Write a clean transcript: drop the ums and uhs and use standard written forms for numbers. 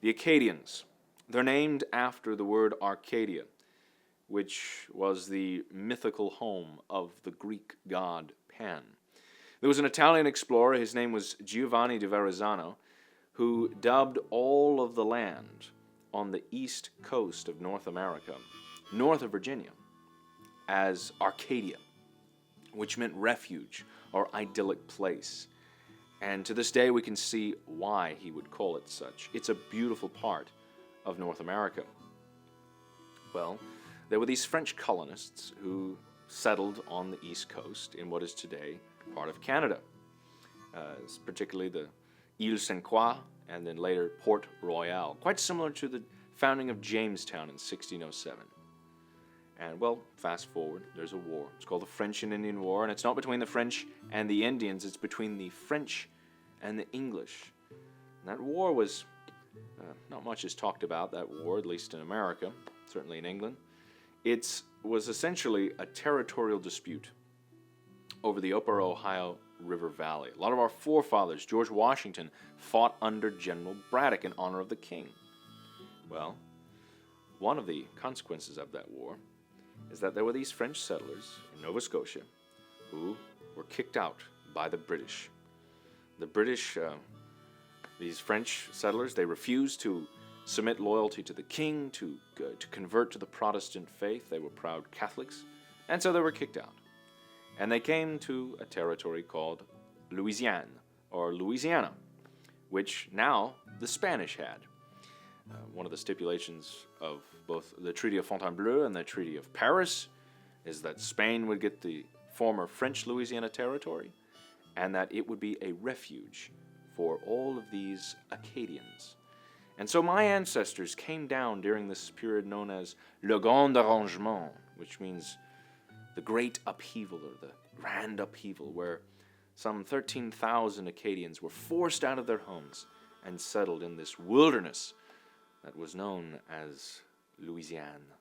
The Acadians. They're named after the word Arcadia, which was the mythical home of the Greek god Pan. There was an Italian explorer, his name was Giovanni di Verrazzano, who dubbed all of the land on the east coast of North America, north of Virginia, as Arcadia, which meant refuge or idyllic place. And to this day we can see why he would call it such. It's a beautiful part of North America. Well, there were these French colonists who settled on the east coast in what is today part of Canada, particularly the Ile St. Croix and then later Port Royal, quite similar to the founding of Jamestown in 1607. And, well, fast forward, there's a war. It's called the French and Indian War, and it's not between the French and the Indians, it's between the French and the English. And that war was, not much is talked about, that war, at least in America, certainly in England. It was essentially a territorial dispute over the Upper Ohio River Valley. A lot of our forefathers, George Washington, fought under General Braddock in honor of the king. Well, one of the consequences of that war is that there were these French settlers in Nova Scotia who were kicked out by the British. The British, these French settlers, they refused to submit loyalty to the king, to convert to the Protestant faith. They were proud Catholics, and so they were kicked out. And they came to a territory called Louisiana, or Louisiana, which now the Spanish had. One of the stipulations of both the Treaty of Fontainebleau and the Treaty of Paris is that Spain would get the former French Louisiana territory and that it would be a refuge for all of these Acadians. And so my ancestors came down during this period known as Le Grand Arrangement, which means the Great Upheaval or the Grand Upheaval, where some 13,000 Acadians were forced out of their homes and settled in this wilderness that was known as Louisiana.